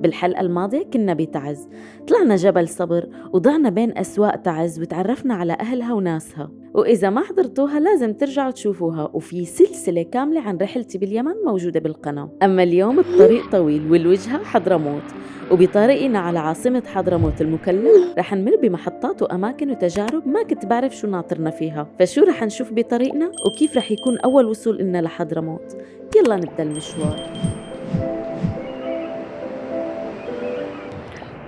بالحلقة الماضية كنا بتعز، طلعنا جبل صبر وضعنا بين أسواق تعز وتعرفنا على أهلها وناسها، وإذا ما حضرتوها لازم ترجعوا تشوفوها، وفي سلسلة كاملة عن رحلتي باليمن موجودة بالقناة. أما اليوم الطريق طويل والوجهة حضرموت، وبطريقنا على عاصمة حضرموت المكلف رح نمر بمحطات وأماكن وتجارب ما كنت بعرف شو ناطرنا فيها، فشو رح نشوف بطريقنا وكيف رح يكون أول وصول إلنا لحضرموت. يلا نبدأ المشوار.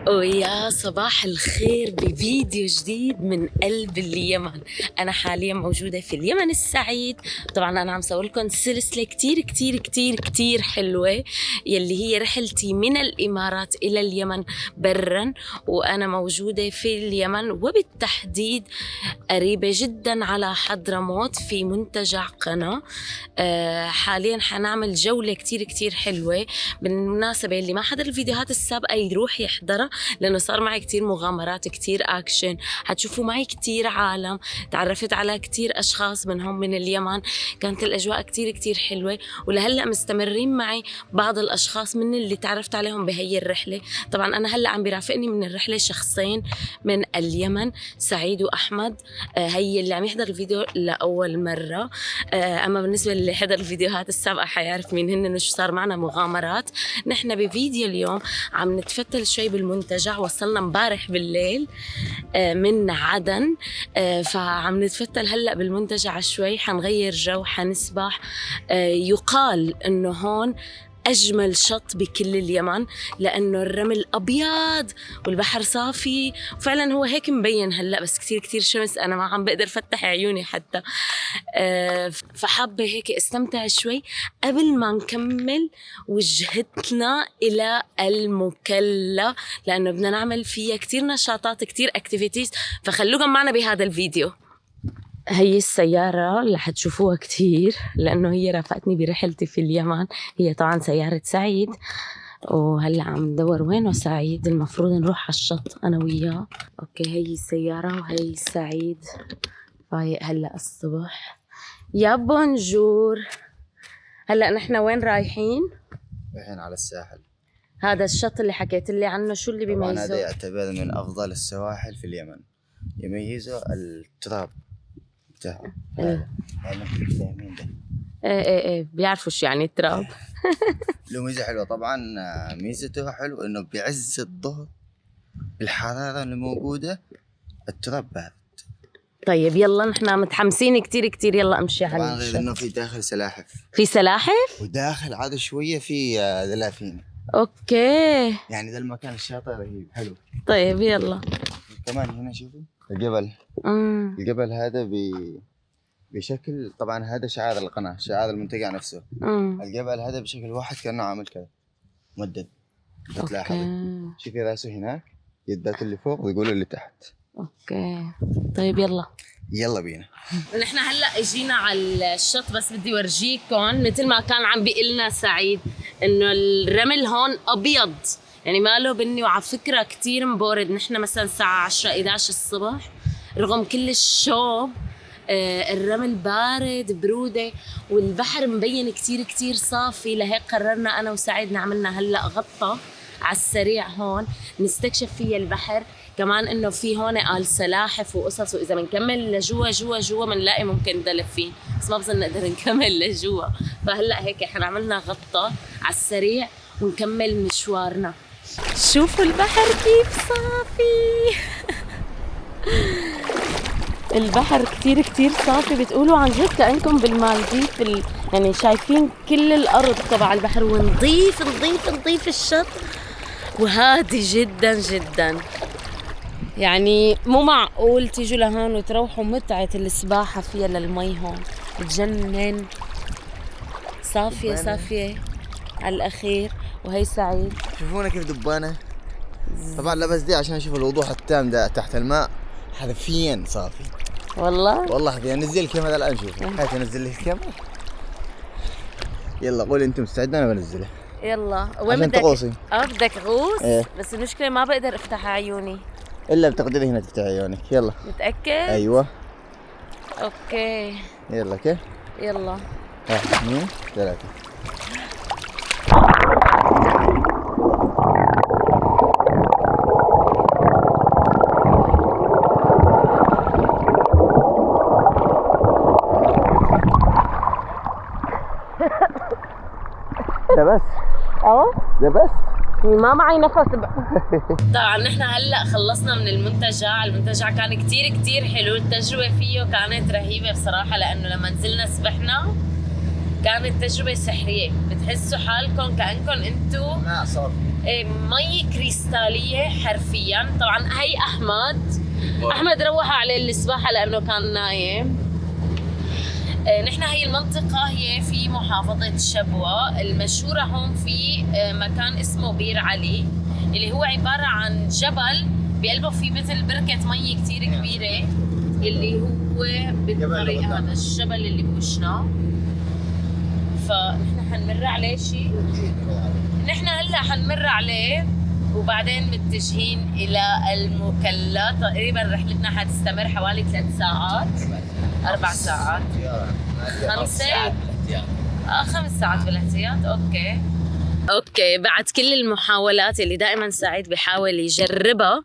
ويا صباح الخير بفيديو جديد من قلب اليمن. أنا حاليا موجودة في اليمن السعيد. طبعا أنا عم صور لكم سلسلة كتير كتير كتير كتير حلوة يلي هي رحلتي من الإمارات إلى اليمن برا، وأنا موجودة في اليمن وبالتحديد قريبة جدا على حضرموت في منتجع قنا. حاليا حنعمل جولة كتير كتير حلوة. بالمناسبة اللي ما حضر الفيديوهات السابقة يروح يحضرها، لأنه صار معي كتير مغامرات، كتير أكشن، حتشوفوا معي كتير عالم، تعرفت على كتير أشخاص منهم من اليمن، كانت الأجواء كتير كتير حلوة، ولهلأ مستمرين معي بعض الأشخاص من اللي تعرفت عليهم بهي الرحلة. طبعا أنا هلأ عم بيرافقني من الرحلة شخصين من اليمن، سعيد وأحمد، هي اللي عم يحضر الفيديو لأول مرة. أما بالنسبة اللي حضر الفيديوهات السابقة حيعرف مين هن وشو صار معنا مغامرات. نحن بفيديو اليوم عم نتفتل شوي بالمنتجع، وصلنا مبارح بالليل من عدن، فعم نتفتل هلأ بالمنتجع شوي، حنغير جو، حنسبح. يقال إنه هون أجمل شط بكل اليمن، لأنه الرمل أبيض والبحر صافي، وفعلا هو هيك مبين هلأ، بس كتير كتير شمس، أنا ما عم بقدر فتح عيوني حتى. فحابة هيك استمتع شوي قبل ما نكمل وجهتنا إلى المكلا، لأنه بدنا نعمل فيها كتير نشاطات، كتير اكتيفيتيز، فخلوكم معنا بهذا الفيديو. هي السيارة اللي حتشوفوها كتير لأنه هي رافقتني برحلتي في اليمن، هي طبعا سيارة سعيد، وهلأ عم ندور وينه سعيد، المفروض نروح على الشط أنا وياه. أوكي، هي السيارة وهي سعيد فايق هلأ الصبح. يا بونجور، هلأ نحن وين رايحين؟ رايحين على الساحل. هذا الشط اللي حكيت لي عنه شو اللي بيميزه؟ هذا يعتبر من أفضل السواحل في اليمن، يميزه التراب بتاعه. ايه بيعرفوا شو يعني التراب. له ميزة حلوة طبعا، ميزته حلو إنه بعز الظهر الحرارة اللي موجودة التراب بارد. طيب يلا نحن متحمسين كتير كتير، يلا امشي على طبعا غير إنه في داخل سلاحف، في سلاحف، وداخل عاد شوية في دلافين. اوكي، يعني ذا المكان الشاطئ رهيب حلو. طيب يلا. كمان هنا شوفي الجبل. الجبل هذا بشكل، طبعا هذا شعار القناة، شعار المنتجع نفسه. الجبل هذا بشكل واحد كأنه عامل كذا ممدد، بتلاحظي شوفي راسه هناك، يدات اللي فوق ويقولوا اللي تحت. اوكي طيب يلا بينا. نحن هلا اجينا على الشط، بس بدي ورجيكم مثل ما كان عم بيقلنا سعيد انه الرمل هون ابيض، يعني ما له بني، وعلى فكره كتير مبورد. نحن مثلا الساعه 10-11 الصبح، رغم كل الشوب الرمل بارد برودة، والبحر مبين كتير كتير صافي. لهيك قررنا أنا وسعيد نعملنا هلأ غطة على السريع هون نستكشف فيها البحر. كمان إنه في هون قال سلاحف وقصص، وإذا بنكمل لجوا جوا بنلاقي ممكن دلفين، بس ما بظن نقدر نكمل لجوا. فهلأ هيك احنا عملنا غطة على السريع ونكمل مشوارنا. شوفوا البحر كيف صافي. البحر كتير كتير صافي، بتقولوا عن جد كأنكم بالمالديف. يعني شايفين كل الأرض تبع البحر، ونظيف نظيف نظيف الشط، وهادي جدا جدا. يعني مو معقول تيجوا لهون وتروحوا متعة السباحة فيها للمي هون، بتجنن، صافية صافية على الأخير. وهي سعيد، شوفونا كيف دبانة. طبعا لا بس دي عشان اشوف الوضوح التام ده تحت الماء حرفيا صافي. والله بدي انزل الكاميرا الان، شوفوا هاي تنزل لي الكاميرا. يلا قولي انت مستعده انا بنزلها. يلا وين بدك تغوصي؟ بدك غوص؟ ايه. بس المشكله ما بقدر افتح عيوني الا بتقدري هنا تفتحي عيونك. يلا متاكد؟ ايوه اوكي يلا. كيف؟ يلا 1 2 3. ده بس ما معي نفس طبعا نحن هلا خلصنا من المنتجع كان كتير حلو. التجربة فيه كانت رهيبة بصراحة، لأنه لما نزلنا سبحنا كانت تجربة سحرية. بتحسوا حالكم كأنكم انتو مي كريستالية حرفيا. طبعا هي أحمد روح عليه السباحة لأنه كان نايم. نحن هي المنطقة هي في محافظة شبوة. المشهورة هون في مكان اسمه بير علي، اللي هو عبارة عن جبل بقلبه في مثل بركة مي كتير كبيرة، اللي هو بالطريق هذا الجبل اللي بوشنا. فنحن حنمر عليه نحن هلا حنمر عليه وبعدين متجهين إلى المكلا. تقريبا رحلتنا حتستمر حوالي 3 ساعات 4 ساعات 5 ساعات بالاحتياط. اوكي بعد كل المحاولات اللي دائما سعيد بيحاول يجربها،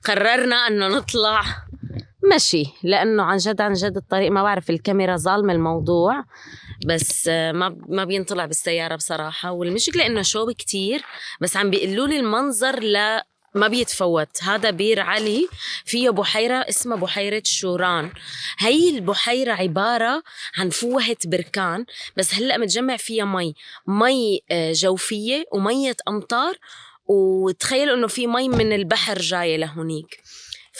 قررنا انه نطلع مشي، لانه عن جد الطريق ما بعرف الكاميرا ظالمه الموضوع، بس ما بينطلع بالسياره بصراحه. والمشكله انه شوب كتير، بس عم بيقولوا لي المنظر لا ما بيتفوت. هذا بير علي فيه بحيرة اسمها بحيرة شوران. هي البحيرة عبارة عن فوهة بركان، بس هلأ متجمع فيها مي جوفية ومية أمطار، وتخيلوا إنه في مي من البحر جاية لهونيك.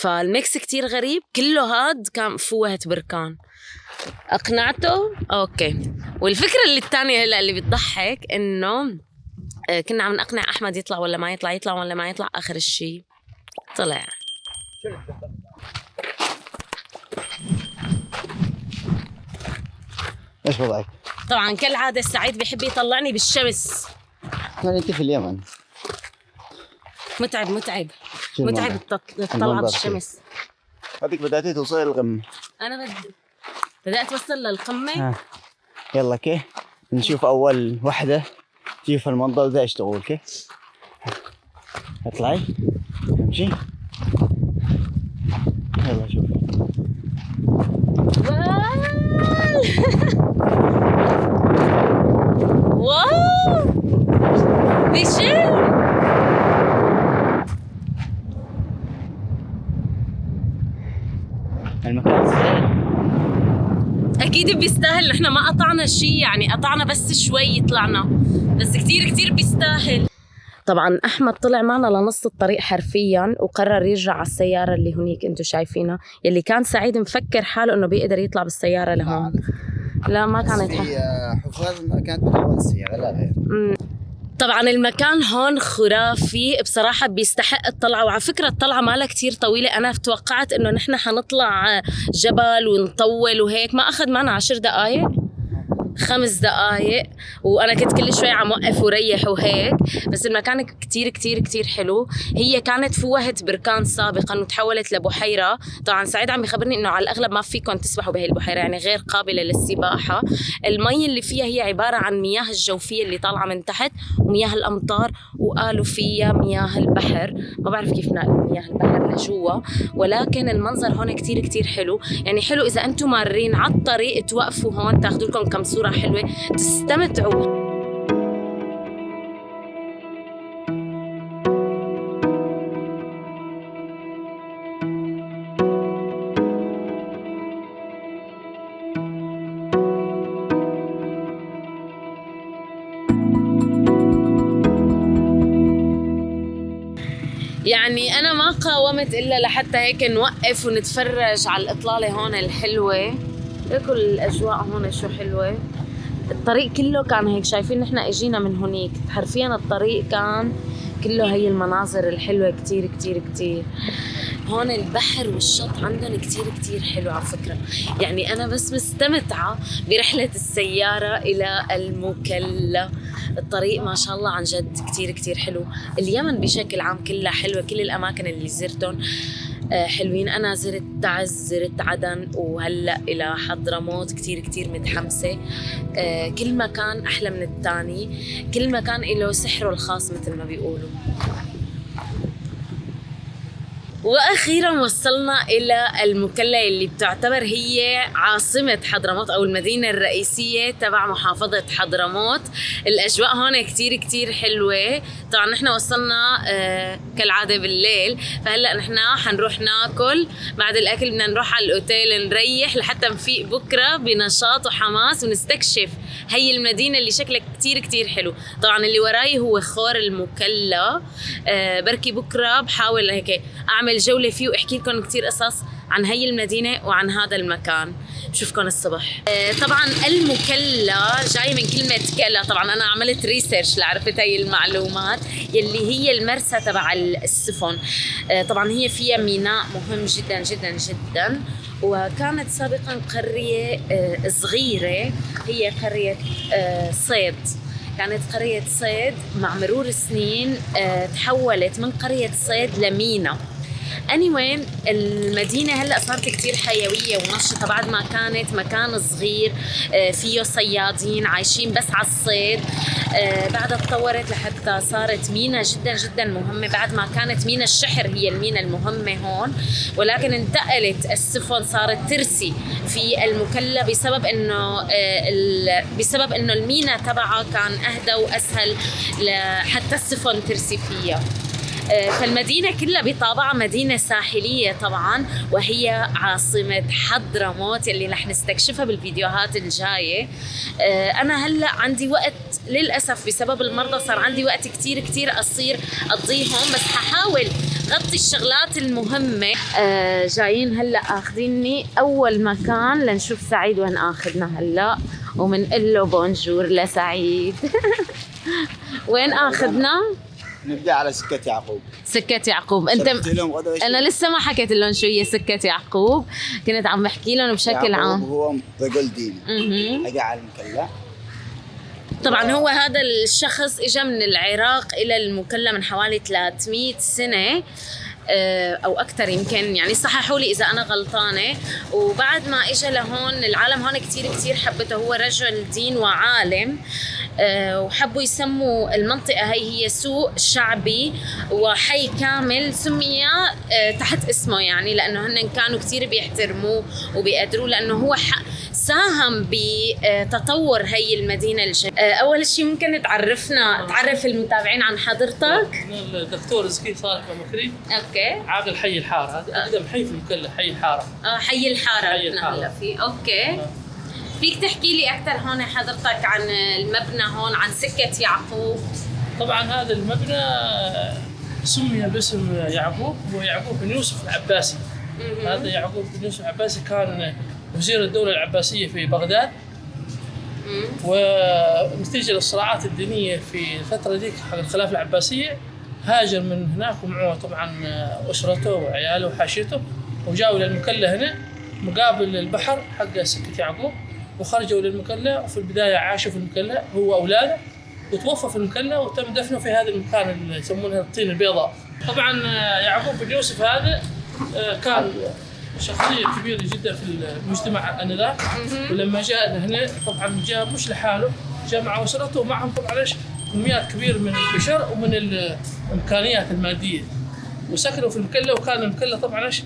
فالميكس كتير غريب. كله هاد كان فوهة بركان. أقنعته؟ أوكي. والفكرة اللي الثانية هلأ اللي بتضحك إنه كنا عم نقنع أحمد يطلع ولا ما يطلع ولا ما يطلع. آخر الشي طلع. ايش وضعك؟ طبعا كالعادة سعيد بيحب يطلعني بالشمس. انت في اليمن متعب الطلعة بالشمس. هذيك بدأتي توصلي للقمة. أنا بدأت أوصل للقمة. يلا كي نشوف أول وحدة، شوف المنظر ده اشتغل كي. اطلعي امشي يلا شوفي. واو بيشيل. المكان سهل اكيد بيستاهل. نحن ما قطعنا شيء، يعني قطعنا بس شوي طلعنا، بس كتير بيستاهل. طبعا احمد طلع معنا لنص الطريق حرفيا، وقرر يرجع على السياره اللي هنيك انتم شايفينها، يلي كان سعيد مفكر حاله انه بيقدر يطلع بالسياره لهون. لا ما كانت حفاظ، ما كانت بتحول السياره لا غير. طبعا المكان هون خرافي بصراحة، بيستحق الطلعة. وعلى فكرة الطلعة مالها كتير طويلة. أنا توقعت إنه نحن حنطلع جبل ونطول وهيك، ما أخذ معنا 10 دقايق 5 دقايق، وأنا كنت كل شوي عم وقف وريح وهيك. بس المكان كتير حلو. هي كانت فوهة بركان سابقا وتحولت لبحيرة. طبعا سعيد عم يخبرني إنه على الأغلب ما فيكم تسبحوا بهي البحيرة، يعني غير قابلة للسباحة. المي اللي فيها هي عبارة عن مياه الجوفية اللي طالعة من تحت ومياه الأمطار، وقالوا فيها مياه البحر. ما بعرف كيف نقل مياه البحر لجوا، ولكن المنظر هون كتير حلو. يعني حلو إذا أنتم مارين على الطريق توقفوا هون تاخدوا لكم كم صورة حلوة تستمتعوا. يعني أنا ما قاومت إلا لحتى هيك نوقف ونتفرج على الإطلالة هون الحلوة. لكل الأجواء هون شو حلوة. الطريق كله كان هيك، شايفين نحن اجينا من هونيك حرفيا الطريق كان كله هي المناظر الحلوة كتير. هون البحر والشط عندهم كتير حلو على فكرة. يعني أنا بس مستمتعة برحلة السيارة إلى المكلا. الطريق ما شاء الله عن جد كتير حلو. اليمن بشكل عام كلها حلوة، كل الأماكن اللي زرتهم حلوين. أنا زرت تعز، زرت عدن، وهلأ إلى حضرموت. كتير متحمسة. كل مكان أحلى من الثاني، كل مكان له سحره الخاص مثل ما بيقولوا. واخيرا وصلنا الى المكلا اللي بتعتبر هي عاصمه حضرموت او المدينه الرئيسيه تبع محافظه حضرموت. الاجواء هون كتير كتير حلوه. طبعا نحن وصلنا كالعاده بالليل، فهلا نحن حنروح ناكل. بعد الاكل بدنا نروح على الاوتيل نريح لحتى نفيق بكره بنشاط وحماس ونستكشف هي المدينه اللي شكلها كتير كتير حلو. طبعا اللي وراي هو خور المكلا. بركي بكره بحاول هيك اعمل جوله فيه واحكي لكم كثير قصص عن هي المدينه وعن هذا المكان. بشوفكم الصبح. طبعا المكلا جاي من كلمه كلا. طبعا انا عملت ريسيرش لعرفت هي المعلومات يلي هي المرسى تبع السفن. طبعا هي فيها ميناء مهم جدا جدا جدا، وكانت سابقا قريه صغيره هي قريه صيد. كانت قرية صيد، مع مرور السنين تحولت من قرية صيد لمينا. anyway المدينة هلأ صارت كتير حيوية ونشطة بعد ما كانت مكان صغير فيه صيادين عايشين بس على الصيد. بعدها تطورت لحتى صارت مينا جدا جدا مهمة، بعد ما كانت مينا الشحر هي المينا المهمة هون، ولكن انتقلت السفن صارت ترسي في المكلا بسبب انه المينا تبعها كان اهدى واسهل حتى السفن ترسي فيها. فالمدينة كلها بطابعها مدينة ساحلية طبعا، وهي عاصمة حضرموت اللي رح نستكشفها بالفيديوهات الجاية. أنا هلأ عندي وقت للأسف بسبب المرضى، صار عندي وقت كتير كتير قصير أقضيهم، بس ححاول غطي الشغلات المهمة. جايين هلأ أخذيني أول مكان لنشوف سعيد وين أخذنا هلأ، ومنقول له بونجور لسعيد. وين أخذنا؟ نبدأ على سكة يعقوب. سكة يعقوب. انت انا لسه ما حكيت لهم شو هي سكة يعقوب، كنت عم بحكي لهم بشكل عام. هو رجل ديني اجى على المكلا. طبعا هو هذا الشخص اجى من العراق الى المكلا من حوالي 300 سنة او اكثر يمكن، يعني صححوا لي اذا انا غلطانه. وبعد ما اجى لهون العالم هون كتير كتير حبته. هو رجل دين وعالم، وحبوا يسموا المنطقه هي سوق شعبي وحي كامل سمي تحت اسمه، يعني لانه هن كانوا كتير بيحترموه وبيقدروه، لانه هو ساهم بتطور هي المدينه اول شيء ممكن تعرف المتابعين عن حضرتك؟ الدكتور زكي صالح بمكري. اوكي. عاقل حي الحاره، هذا اقدم حي في المكلا، حي الحاره. حي الحاره هلا فيه. اوكي. فيك تحكي لي اكثر هون حضرتك عن المبنى هون، عن سكه يعقوب؟ طبعا هذا المبنى سمي باسم يعقوب، هو يعقوب بن يوسف العباسي. هذا يعقوب بن يوسف العباسي كان وزير الدوله العباسيه في بغداد، ونتيجه للصراعات الدينيه في الفتره ذيك حق الخلافه العباسيه هاجر من هناك ومعه طبعا اسرته وعياله وحاشيته، وجاءوا الى المكلا هنا مقابل البحر حق سكه يعقوب، وخرجوا للمكلا. وفي البدايه عاشوا في المكلا هو واولاده، وتوفى في المكلا وتم دفنه في هذا المكان اللي يسمونه الطين البيضاء. طبعا يعقوب بن يوسف هذا كان شخصيه كبيره جدا في المجتمع انذاك، ولما جاء هنا طبعا جاء مش لحاله، جاء مع اسرته ومعهم طبعا ايش كميات كبيره من البشر ومن الامكانيات الماديه، وسكنوا في المكلا. وكان المكلا طبعا ايش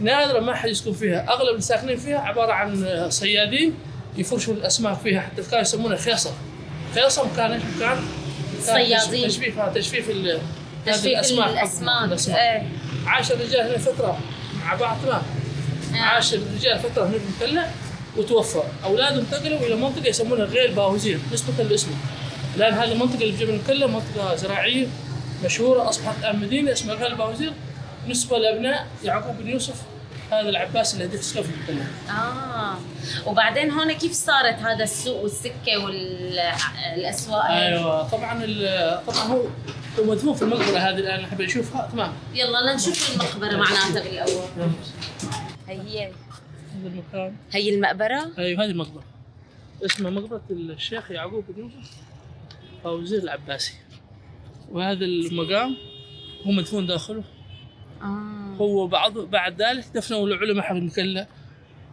نادرا ما حد يسكن فيها، اغلب اللي ساكنين فيها عباره عن صيادين يفرشوا الاسماك فيها، حتى كانوا يسمونه خيصر. خيصر كان ايش؟ كان صيادين، تجفيف الاسماك. عاش الرجال هنا فتره مع بعض. تمام. عاش الرجال فتره هنا في المكلا وتوفى. اولاده انتقلوا الى منطقه يسمونها غير باوزير نسبه لاسمه، لان هذه المنطقه اللي بجنب المكلا منطقه زراعيه مشهوره، اصبحت الان مدينه اسمها غير باوزير نسبه لابناء يعقوب بن يوسف هذا العباس اللي هديك سكن في المكلا. وبعدين هون كيف صارت هذا السوق والسكه والاسواق؟ ايوه طبعا هو مدفون في المقبره هذه الان نحب نشوفها. تمام. يلا لنشوف المقبره معناتها بالاول. هي هذا المكان، هي المقبره. ايوه هذه المقبره اسمها مقبره الشيخ يعقوب بن يوسف باوزير العباسي، وهذا المقام هو مدفون داخله. هو بعد ذلك دفنوا العلماء حق المكلا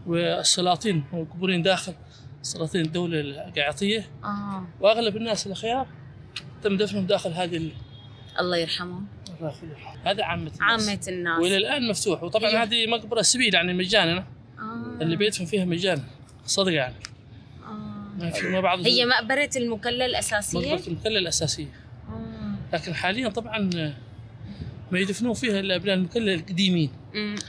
والسلاطين مقبورين داخل، سلاطين الدولة القيعطية. واغلب الناس الاخيار تم دفنهم داخل هذه الله يرحمه. هذا عامة الناس والى الان مفتوح. وطبعا هذه مقبره سبيل يعني مجانا، اللي بيدفن فيها مجانا صدق يعني. ما بعض هي مقبره المكلا الاساسيه. مقبره المكلا الاساسيه. لكن حاليا طبعا ما يدفنون فيها الا ابناء المكلا القديمين.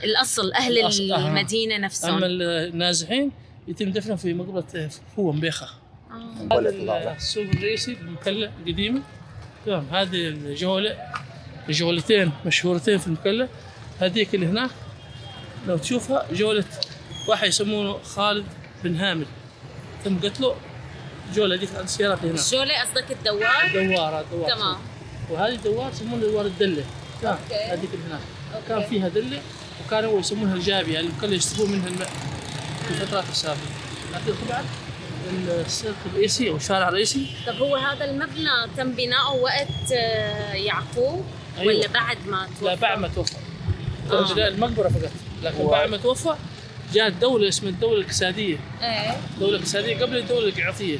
الاصل اهل المدينه نفسهم. اما النازحين يتم دفنهم في مقبره فوه مبيخه. هذا السوق الرئيسي للمكلا القديمه. تمام. هذه جولتين مشهورتين في المكلا. هذيك اللي هناك لو تشوفها جولة واحد يسمونه خالد بن هامل تم قتله. جولة هذيك السيارات اللي هناك. الجولة قصدك الدوار؟ الدوار. تمام. وهذه الدوار يسمونها دوار الدلة. هذيك اللي هناك. كان فيها دلة وكانوا يسمونها الجابية اللي المكلا يشترون منها الماء في الفترات السابقة. لكن طبعا السير الرئيسي او الشارع الرئيسي. طب هو هذا المبنى تم بناؤه وقت يعقوب؟ أيوة. ولا بعد ما توفى؟ لا بعد ما توفى. المقبره فقط، لكن بعد ما توفى جاءت دولة اسمها الدولة الكسادية. الدولة الكسادية قبل الدولة القعطية.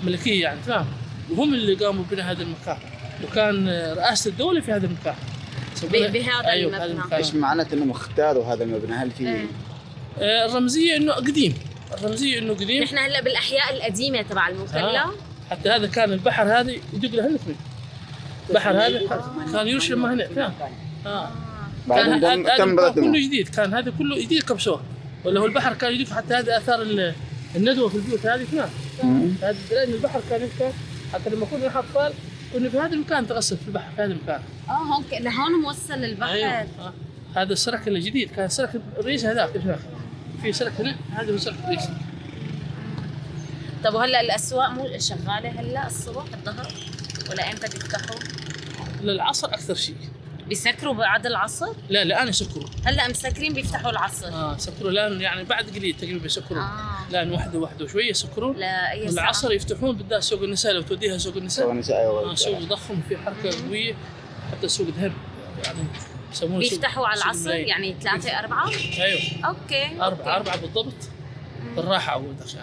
ملكية يعني. تمام. وهم اللي قاموا ببناء هذا المكان، وكان رئاسة الدولة في هذا المكان بهذا المبنى. ايش معناته انهم اختاروا هذا المبنى؟ هل في الرمزية انه قديم. الرمزية انه قديم. نحن هلا بالاحياء القديمة تبع المكلا. حتى هذا كان البحر هذا يدق له هنا. البحر هذا كان يرش لما هنا. تمام. كان هذا كله جديد. كان هذا كله جديد كبسوه. ولا هو البحر كان يدق. حتى هذا اثار الندوة في البيوت هذه. تمام. هذا دليل البحر كان يفتح. حتى لما كنا نحن اطفال كنا في هذا المكان نتغسل في البحر في هذا المكان. هون لهون موصل البحر. أيوه. هذا السرك الجديد. كان السرك الرئيسي هذاك هناك. في سرك هنا. هذا هو السرك الرئيسي. طب وهلا الاسواق مو شغاله هلا الصبح الظهر ولا امتى بيفتحوا؟ للعصر اكثر شيء. بيسكروا بعد العصر؟ لا الان يسكروا. هلا مسكرين بيفتحوا العصر. سكروا الان يعني بعد قليل تقريبا بيسكروا. الان واحده وشويه يسكرون. لا اي ساعة؟ العصر يفتحون بالذات سوق النساء. لو توديها سوق النساء. سوق ضخم في حركه قويه. حتى سوق ذهب يعني يسمونه بيفتحوا على العصر يعني 3 4. ايوه. اوكي. 4 بالضبط. بالراحه اول دخل.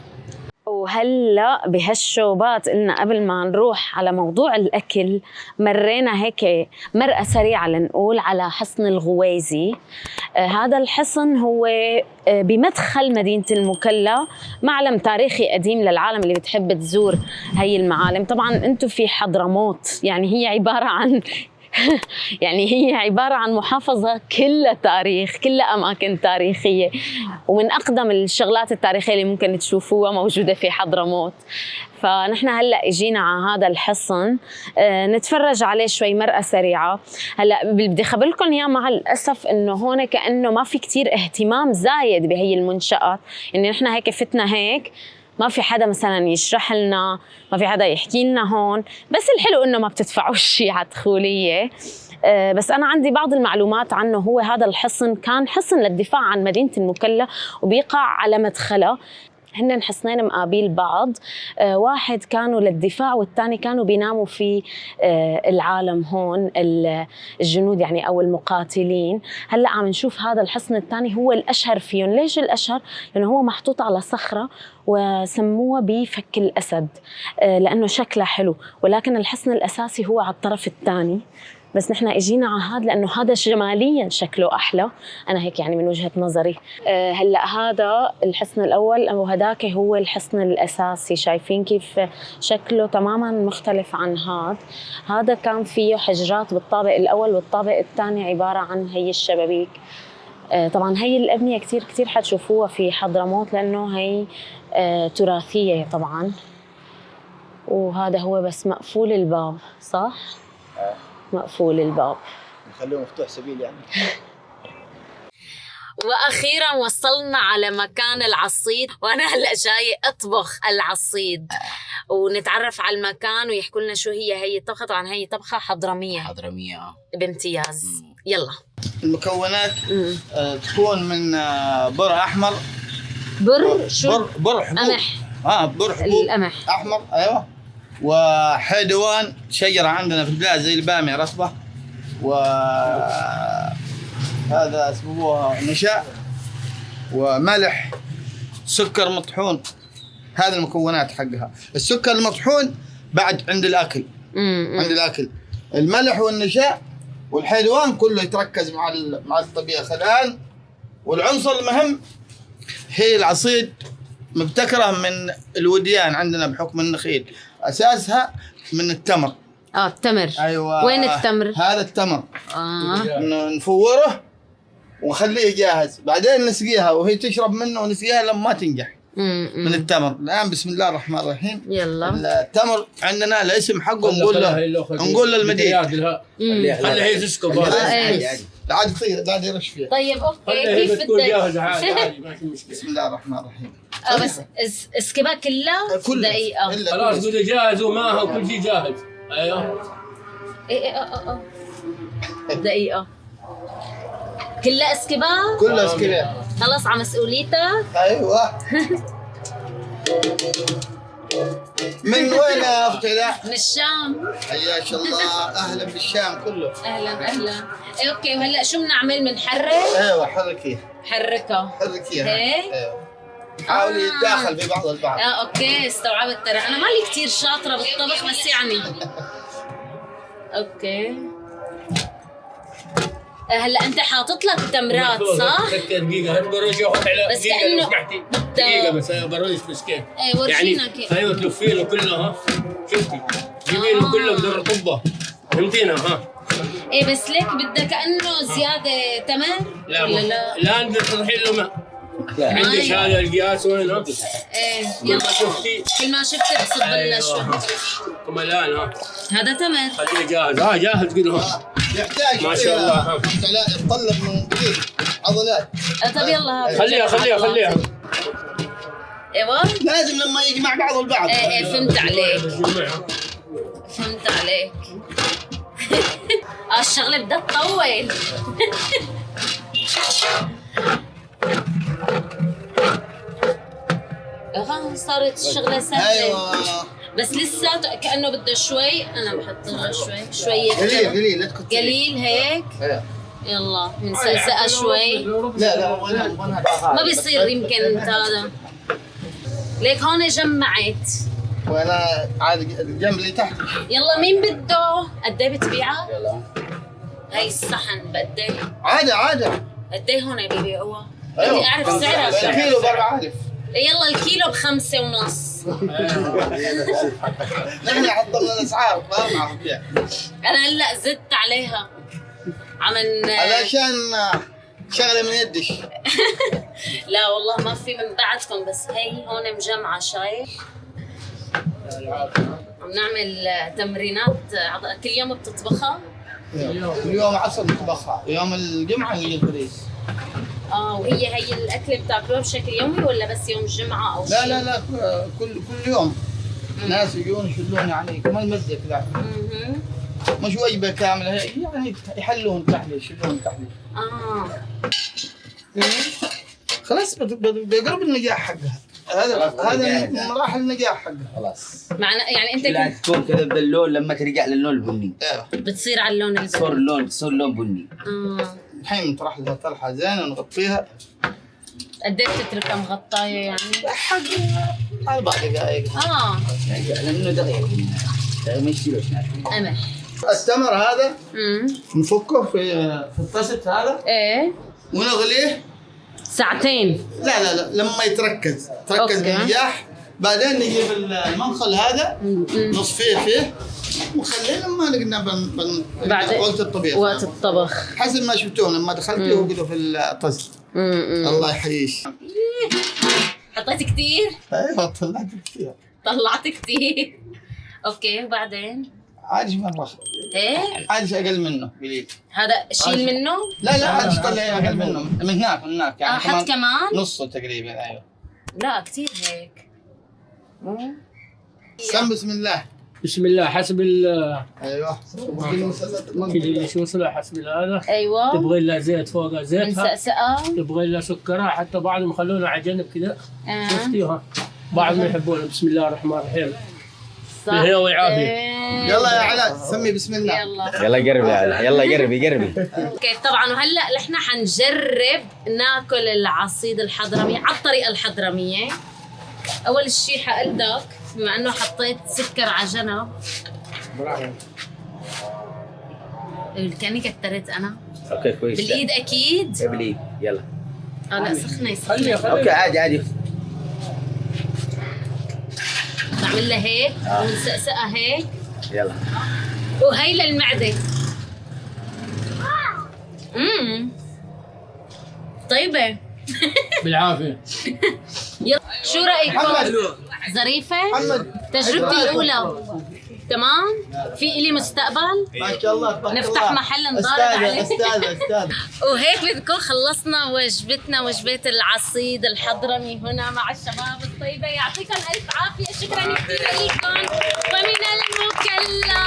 وهلا بهالشوبات قلنا قبل ما نروح على موضوع الاكل مرينا هيك مرقه سريعه لنقول على حصن الغويزي. هذا الحصن هو بمدخل مدينه المكلا، معلم تاريخي قديم للعالم اللي بتحب تزور هي المعالم. طبعا انتم في حضرموت، يعني هي عباره عن يعني هي عبارة عن محافظة كلها تاريخ، كلها أماكن تاريخية، ومن أقدم الشغلات التاريخية اللي ممكن تشوفوها موجودة في حضرموت. فنحن هلأ اجينا على هذا الحصن نتفرج عليه شوي مرقة سريعة. هلأ بدي أخبركم إياه مع الأسف إنه هون كأنه ما في كتير اهتمام زايد بهي المنشآت. يعني نحن هيك فتنا هيك ما في حدا مثلا يشرح لنا، ما في حدا يحكي لنا هون. بس الحلو انه ما بتدفعوا شيء على الدخوليه. بس انا عندي بعض المعلومات عنه. هو هذا الحصن كان حصن للدفاع عن مدينه المكلا وبيقع على مدخلها. هن حصنين مقابل بعض، واحد كانوا للدفاع والثاني كانوا بيناموا في العالم هون الجنود يعني او المقاتلين. هلا عم نشوف هذا الحصن الثاني هو الاشهر فيهم. ليش الاشهر؟ لانه هو محطوط على صخره وسموه بفك الاسد لانه شكله حلو، ولكن الحصن الاساسي هو على الطرف الثاني. بس نحن اجينا على هذا لانه هذا جماليا شكله احلى، انا هيك يعني من وجهة نظري. هلا هذا الحصن الاول وهداك هو الحصن الاساسي. شايفين كيف شكله تماما مختلف عن هذا كان فيه حجرات بالطابق الاول والطابق الثاني عبارة عن هي الشبابيك. طبعا هي الابنية كتير حتشوفوها في حضرموت لانه هي تراثية طبعا. وهذا هو بس مقفول الباب، صح؟ مقفول الباب، نخليه مفتوح سبيل يعني. واخيرا وصلنا على مكان العصيد، وانا هلا جاي اطبخ العصيد ونتعرف على المكان ويحكوا لنا شو هي الطبخه. طبعا هي طبخه حضرميه بامتياز. يلا المكونات تكون من بر احمر. بر حبوب. قمح. بر حبوب القمح احمر. ايوه. وحيدوان شجره عندنا في البلاد زي الباميه رطبه. وهذا اسمه نشاء وملح سكر مطحون. هذه المكونات حقها. السكر المطحون بعد عند الاكل. عند الاكل الملح والنشاء والحيوان كله يتركز مع الطبيخ الان. والعنصر المهم هي العصيد، مبتكره من الوديان عندنا بحكم النخيل، اساسها من التمر. التمر. ايوه. وين التمر؟ هذا التمر. نفوره ونخليه جاهز، بعدين نسقيها وهي تشرب منه، ونسقيها لما ما تنجح من التمر. الان بسم الله الرحمن الرحيم. يلا. التمر عندنا الاسم حقه نقول له المديد. خليها هي تسكب. عاد يصير بعد يرش فيها. طيب اوكي، كيف تكون بدك؟ جاهزه عادي ما في مشكله. بسم الله الرحمن الرحيم. بس اسكبها كلها دقيقة. خلاص قولي جاهز وماها وكل شيء جاهز. ايوه. ايه دقيقة كلها اسكبها؟ كلها اسكبها. خلاص على مسؤوليتك. ايوه. من وين يا اختي؟ لا من الشام. حياك الله، اهلا بالشام كله. اهلا. ايه اوكي، وهلا شو بنعمل؟ بنحرك؟ ايوه حركيها. حركها هيك؟ ايوه. حاولي يتداخل في بعض البعض. اوكي استوعبت. ترى انا مالي كثير شاطرة بالطبخ بس يعني. اوكي. هلا انت حاطط لك تمرات صح؟ دقيقة، هات بروش ياخذ على بس دقيقة كأنه لو سمحتي. دقيقة بس بروش بس كيف؟ ايه ورجينا يعني كيف. ايوه تلفينه كلها، شفتي؟ جيبينه كله بدور طبة، فهمتينا ها؟ ايه بس ليك بدك كأنه زيادة تمر؟ لا ولا لا؟ لا انت تطرحين له ماء. عندك هذا القياس وين ها؟ ايه كل يلا ما شفتي كل ما شفت بصب لنا شوي. كم الان ها؟ هذا تمر. خليه جاهز. جاهز كده. يحتاج ما شاء الله. يتطلب من قليل عضلات. طب يلا هذا. خليها. ايوه لازم لما يجمع بعض البعض. ايه فهمت عليك. الشغلة بدها تطول. صارت الشغلة سهلة. ايوه بس لسه كأنه بده شوي. انا بحط لها شوية قليل لا تكتر. قليل هيك. ايوه. يلا بنسقسقها شوي. لا ما بيصير يمكن هذا. ليك هون جمعت. وانا عاد الجنب اللي تحت. يلا مين بده؟ قد ايه بتبيعها؟ هاي الصحن بقد ايه؟ عادة قد ايه هون بيبيعوها؟ أيوة. بدي اعرف سعرها. الكيلو ب4000. يلا الكيلو ب5.5. نحن حطمنا الاسعار ما معه بيع. انا هلا زدت عليها علشان شغله من يدش. لا والله ما في من بعدكم، بس هي هون مجمعه شايف. عم نعمل تمرينات. كل يوم بتطبخها؟ اليوم عصر نطبخها، يوم الجمعه هي الفريس. وهي الاكل بتاكلوها بشكل يومي ولا بس يوم الجمعه او شيء؟ لا كل يوم. ناس يجون يشلون يعني كمان المزه كذا. مش وجبه كامله، يعني يحلون تحليه، يشيلون تحليه. خلاص بيقرب النجاح حقها. هذا مراحل النجاح حقها. خلاص. معنى يعني انت لا تكون كذا باللون لما ترجع للون البني. بتصير على اللون البني. تصير لون بني. الحين نطرح لها طرحه زينه ونغطيها. قد ايه بتتركها مغطايه يعني؟ حق 4 دقائق. لانه دقيق ما يشيلوش. قمح. التمر هذا نفكه في الطست هذا. ايه. ونغليه ساعتين. لا لما يتركز بنجاح. بعدين نجيب المنخل هذا نصفيه فيه ونخليه لما نقدر بعد وقت الطبخ حسب ما شفتوه لما دخلتي وقدوا في الطست. الله يحييش. حطيت كثير؟ ايوه طلعت كثير. اوكي وبعدين؟ عادش مرة. ايه؟ عادش اقل منه قليل. هذا شيل منه؟ لا عادش طلعي اقل منه من هناك يعني حط كمان؟ نصه تقريبا. ايوه. لا كثير هيك. بسم الله. بسم الله حسب ايوه. شو صلح حسب هذا. ايوه. تبغي لها زيت فوقها زيتها. مسقسقه. تبغي لها سكرها، حتى بعضهم يخلونها على جنب كذا. شفتيها؟ بعضهم يحبونها. بسم الله الرحمن الرحيم. بالهنا والعافيه. يلا يا علاء سمي بسم الله. يلا قربي يا علاء، يلا قربي. اوكي طبعا. وهلا نحن حنجرب ناكل العصيد الحضرمي على الطريقه الحضرميه. اول شيء حقلدك بما انه حطيت سكر على جنب. كأني كترت أنا. اوكي كويس. بالإيد أكيد؟ بالايد يلا. لا سخنة خليها اوكي عادي. نعمل لها هيك ونسقسقها هيك. يلا. وهي للمعدة. طيبة. بالعافيه. يلا شو رأيكم؟ ظريفة؟ محمد تجربتي الأولى تمام؟ في إلي مستقبل؟ ما شاء الله تبارك نفتح الله. محل نضارب عليه. استاذ وهيك بنكون خلصنا وجبتنا، وجبة العصيد الحضرمي هنا مع الشباب الطيبة. يعطيكم ألف عافية، شكرا كثير لكم ومن المكلا.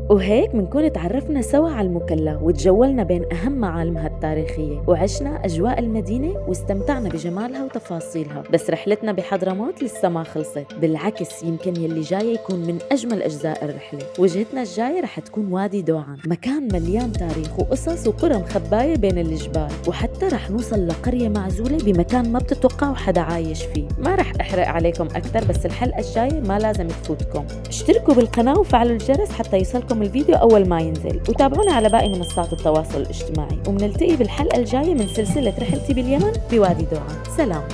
وهيك بنكون تعرفنا سوا على المكلا وتجولنا بين أهم معالمها التاريخية وعشنا أجواء المدينة واستمتعنا بجمالها وتفاصيلها. بس رحلتنا بحضرموت لسه ما خلصت، بالعكس يمكن يلي جاي يكون من أجمل أجزاء الرحلة. وجهتنا الجاية رح تكون وادي دوعان، مكان مليان تاريخ وقصص وقرى مخباية بين الجبال، وحتى رح نوصل لقرية معزولة بمكان ما بتتوقعوا حدا عايش فيه. ما رح أحرق عليكم أكتر، بس الحلقة الجاية ما لازم تفوتكم. اشتركوا بالقناة وفعلوا الجرس حتى يوصلكم الفيديو أول ما ينزل، وتابعونا على باقي منصات التواصل الاجتماعي، ومنلتقي بالحلقة الجاية من سلسلة رحلتي باليمن بوادي دوعان. سلام.